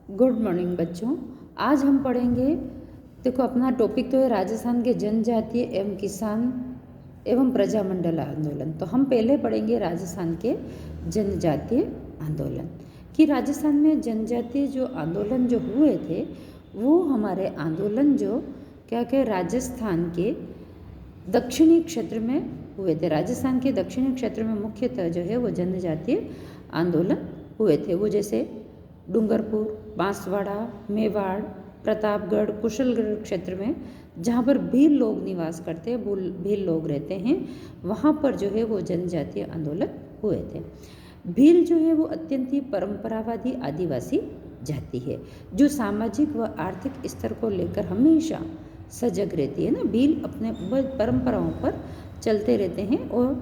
Good morning बच्चों। आज हम पढ़ेंगे, देखो अपना टॉपिक तो है राजस्थान के जनजातीय एवं किसान एवं प्रजामंडल आंदोलन। तो हम पहले पढ़ेंगे राजस्थान के जनजातीय आंदोलन कि राजस्थान में जनजातीय जो आंदोलन जो हुए थे वो हमारे आंदोलन जो क्या क्या राजस्थान के दक्षिणी क्षेत्र में हुए थे। राजस्थान के दक्षिणी क्षेत्र में मुख्यतः जो है वो जनजातीय आंदोलन हुए थे। वो जैसे डूंगरपुर, बांसवाड़ा, मेवाड़, प्रतापगढ़, कुशलगढ़ क्षेत्र में जहाँ पर भील लोग निवास करते हैं, भील लोग रहते हैं, वहाँ पर जो है वो जनजातीय आंदोलन हुए थे। भील जो है वो अत्यंत ही परंपरावादी आदिवासी जाति है जो सामाजिक व आर्थिक स्तर को लेकर हमेशा सजग रहती है ना। भील अपने परंपराओं पर चलते रहते हैं और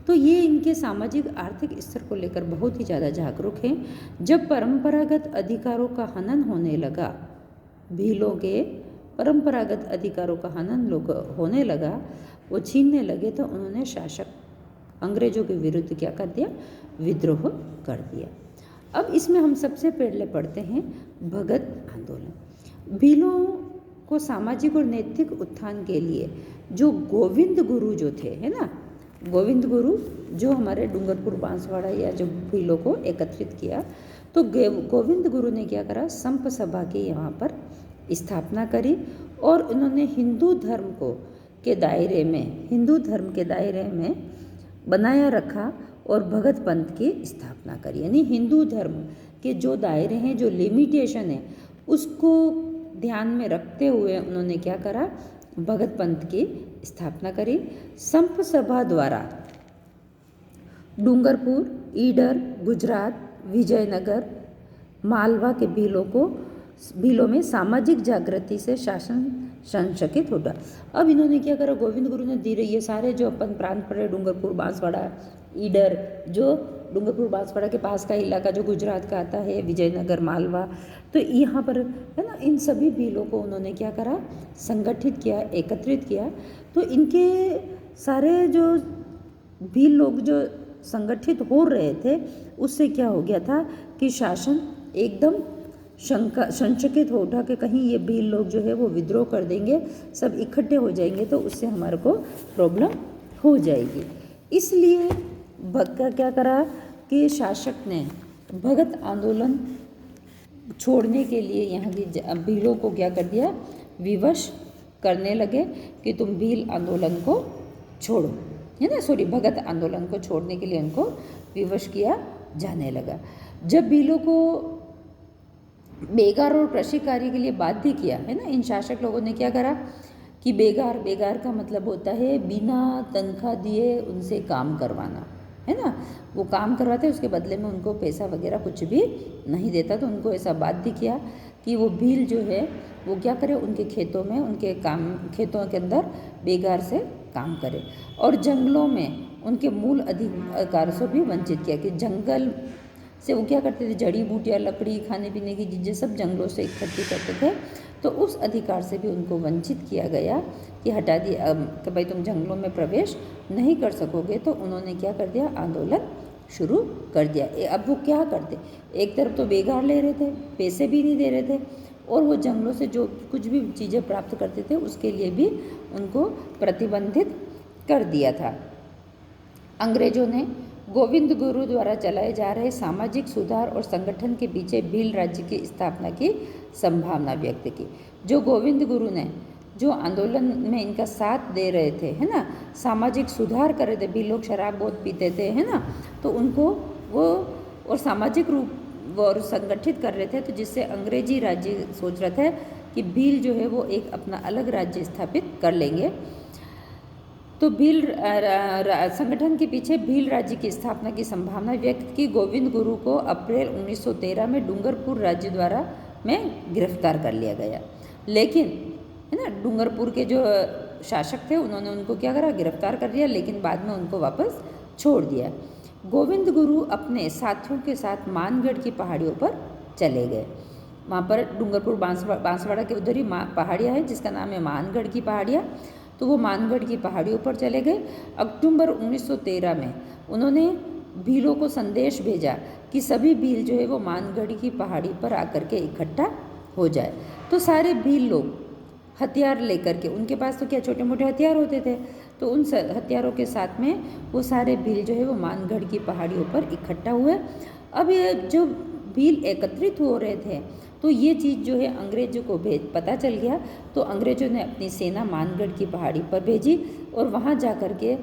तो ये इनके सामाजिक आर्थिक स्तर को लेकर बहुत ही ज़्यादा जागरूक हैं। जब परंपरागत अधिकारों का हनन होने लगा, भीलों के परंपरागत अधिकारों का हनन होने लगा, वो छीनने लगे, तो उन्होंने शासक अंग्रेजों के विरुद्ध क्या कर दिया? विद्रोह कर दिया। अब इसमें हम सबसे पहले पढ़ते हैं भगत आंदोलन। भीलों को सामाजिक और नैतिक उत्थान के लिए जो गोविंद गुरु जो थे, है ना, गोविंद गुरु जो हमारे डूंगरपुर, बांसवाड़ा या जो भीलों को एकत्रित किया, तो गोविंद गुरु ने क्या करा? संप सभा की यहाँ पर स्थापना करी और उन्होंने हिंदू धर्म के दायरे में बनाया रखा और भगत पंथ की स्थापना करी। यानी हिंदू धर्म के जो दायरे हैं, जो लिमिटेशन है, उसको ध्यान में रखते हुए उन्होंने क्या करा? भगत पंथ की स्थापना करी। संप सभा द्वारा डूंगरपुर, ईडर, गुजरात, विजयनगर, मालवा के भीलों में सामाजिक जागृति से शासन संशकित होगा। अब इन्होंने क्या करा? गोविंद गुरु ने धीरे ये सारे जो अपन प्रांत पड़े, डूंगरपुर, बांसवाड़ा, ईडर, जो डूंगरपुर बांसवाड़ा के पास का इलाका जो गुजरात का आता है, विजयनगर, मालवा, तो यहाँ पर है ना, इन सभी भीलों को उन्होंने क्या करा? संगठित किया, एकत्रित किया। तो इनके सारे जो भील लोग जो संगठित हो रहे थे, उससे क्या हो गया था कि शासन एकदम संशकित हो उठा कि कहीं ये भील लोग जो है वो विद्रोह कर देंगे, सब इकट्ठे हो जाएंगे, तो उससे हमारे को प्रॉब्लम हो जाएगी। इसलिए क्या करा कि शासक ने भगत आंदोलन छोड़ने के लिए यहाँ की भीलों को क्या कर दिया? विवश करने लगे कि तुम भील आंदोलन को छोड़ो, है ना, भगत आंदोलन को छोड़ने के लिए उनको विवश किया जाने लगा। जब भीलों को बेगार और कृषि कार्य के लिए बाध्य किया, है ना, इन शासक लोगों ने क्या करा कि बेगार का मतलब होता है बिना तनख्वाह दिए उनसे काम करवाना, है ना। वो काम करवाते, उसके बदले में उनको पैसा वगैरह कुछ भी नहीं देता। तो उनको ऐसा बाध्य किया कि वो भील जो है वो क्या करे? उनके खेतों में, खेतों के अंदर बेगार से काम करे और जंगलों में उनके मूल अधिकार से भी वंचित किया कि जंगल से वो क्या करते थे? जड़ी बूटियाँ, लकड़ी, खाने पीने की चीज़ें सब जंगलों से इकट्ठी करते थे। तो उस अधिकार से भी उनको वंचित किया गया कि हटा दिया कि भाई तुम जंगलों में प्रवेश नहीं कर सकोगे। तो उन्होंने क्या कर दिया? आंदोलन शुरू कर दिया। अब वो क्या करते? एक तरफ तो बेगार ले रहे थे, पैसे भी नहीं दे रहे थे, और वो जंगलों से जो कुछ भी चीज़ें प्राप्त करते थे उसके लिए भी उनको प्रतिबंधित कर दिया था। अंग्रेजों ने गोविंद गुरु द्वारा चलाए जा रहे सामाजिक सुधार और संगठन के पीछे भील राज्य की स्थापना की संभावना व्यक्त की। जो गोविंद गुरु ने जो आंदोलन में इनका साथ दे रहे थे, है ना, सामाजिक सुधार कर रहे थे, भील लोग शराब बहुत पीते थे, है ना, तो उनको वो और सामाजिक रूप और संगठित कर रहे थे। तो जिससे अंग्रेजी राज्य सोच रहा था कि भील जो है वो एक अपना अलग राज्य स्थापित कर लेंगे। तो भील संगठन के पीछे भील राज्य की स्थापना की संभावना व्यक्त की। गोविंद गुरु को अप्रैल 1913 में डूंगरपुर राज्य द्वारा में गिरफ्तार कर लिया गया, लेकिन है ना, डूंगरपुर के जो शासक थे उन्होंने उनको क्या करा? गिरफ्तार कर लिया, लेकिन बाद में उनको वापस छोड़ दिया। गोविंद गुरु अपने साथियों के साथ मानगढ़ की पहाड़ियों पर चले गए। वहाँ पर डूंगरपुर, बांसवाड़ा के उधर ही पहाड़ियाँ हैं जिसका नाम है मानगढ़ की पहाड़ियाँ। तो वो मानगढ़ की पहाड़ियों पर चले गए। अक्टूबर 1913 में उन्होंने भीलों को संदेश भेजा कि सभी भील जो है वो मानगढ़ की पहाड़ी पर आकर के इकट्ठा हो जाए। तो सारे भील लोग हथियार लेकर के, उनके पास तो क्या छोटे मोटे हथियार होते थे, तो उन हथियारों के साथ में वो सारे भील जो है वो मानगढ़ की पहाड़ियों पर इकट्ठा हुए। अब ये जो भील एकत्रित हो रहे थे, तो ये चीज़ जो है अंग्रेजों को पता चल गया। तो अंग्रेजों ने अपनी सेना मानगढ़ की पहाड़ी पर भेजी और वहाँ जा कर के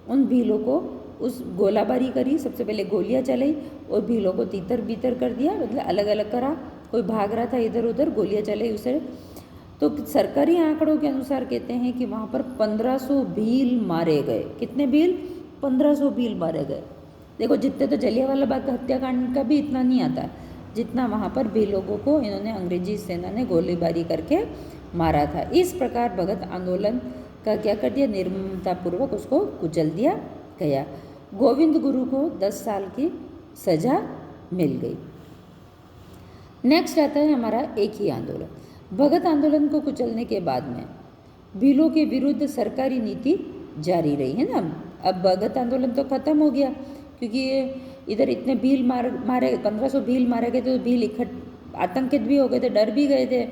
उन भीलों को उस गोलाबारी करी। सबसे पहले गोलियां चलाई और भीलों को तीतर बीतर कर दिया, मतलब अलग अलग करा। कोई भाग रहा था इधर उधर, गोलियां चलाई उसे। तो सरकारी आंकड़ों के अनुसार कहते हैं कि वहाँ पर 1500 भील मारे गए। कितने भील? 1500 भील मारे गए। देखो, जितने तो जलियांवाला बाग हत्याकांड का भी इतना नहीं आता जितना वहाँ पर भी लोगों को इन्होंने अंग्रेजी सेना ने गोलीबारी करके मारा था। इस प्रकार भगत आंदोलन का क्या कर दिया, निर्ममतापूर्वक उसको कुचल दिया गया। गोविंद गुरु को 10 साल की सजा मिल गई। नेक्स्ट आता है हमारा एक ही आंदोलन। भगत आंदोलन को कुचलने के बाद में भीलों के विरुद्ध सरकारी नीति जारी रही, है ना। अब भगत आंदोलन तो खत्म हो गया, क्योंकि इधर इतने भील मारे 1500 भील मारे गए, तो भील आतंकित भी हो गए थे, डर भी गए थे।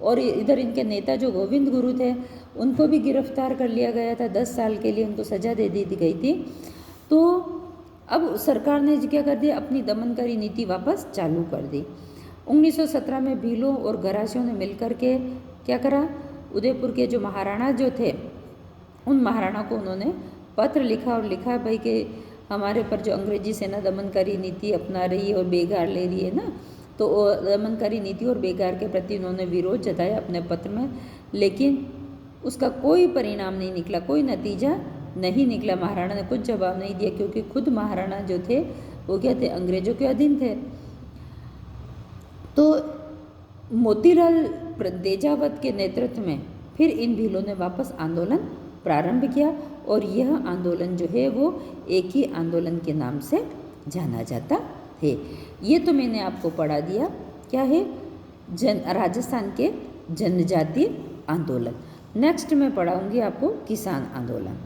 और इधर इनके नेता जो गोविंद गुरु थे, उनको भी गिरफ्तार कर लिया गया था। 10 साल के लिए उनको सजा दे दी गई थी। तो अब सरकार ने क्या कर दिया, अपनी दमनकारी नीति वापस चालू कर दी। 1917 में भीलों और गरासियों ने मिलकर के क्या करा, उदयपुर के जो महाराणा जो थे, उन महाराणा को उन्होंने पत्र लिखा और लिखा भाई कि हमारे पर जो अंग्रेजी सेना दमनकारी नीति अपना रही है और बेगार ले रही है ना, तो दमनकारी नीति और बेगार के प्रति उन्होंने विरोध जताया अपने पत्र में। लेकिन उसका कोई परिणाम नहीं निकला, कोई नतीजा नहीं निकला। महाराणा ने कुछ जवाब नहीं दिया, क्योंकि खुद महाराणा जो थे वो क्या थे, अंग्रेजों के अधीन थे। तो मोतीलाल देजावत के नेतृत्व में फिर इन भीलों ने वापस आंदोलन प्रारंभ किया, और यह आंदोलन जो है वो एक ही आंदोलन के नाम से जाना जाता है। ये तो मैंने आपको पढ़ा दिया, क्या है, राजस्थान के जनजातीय आंदोलन। नेक्स्ट मैं पढ़ाऊंगी आपको किसान आंदोलन।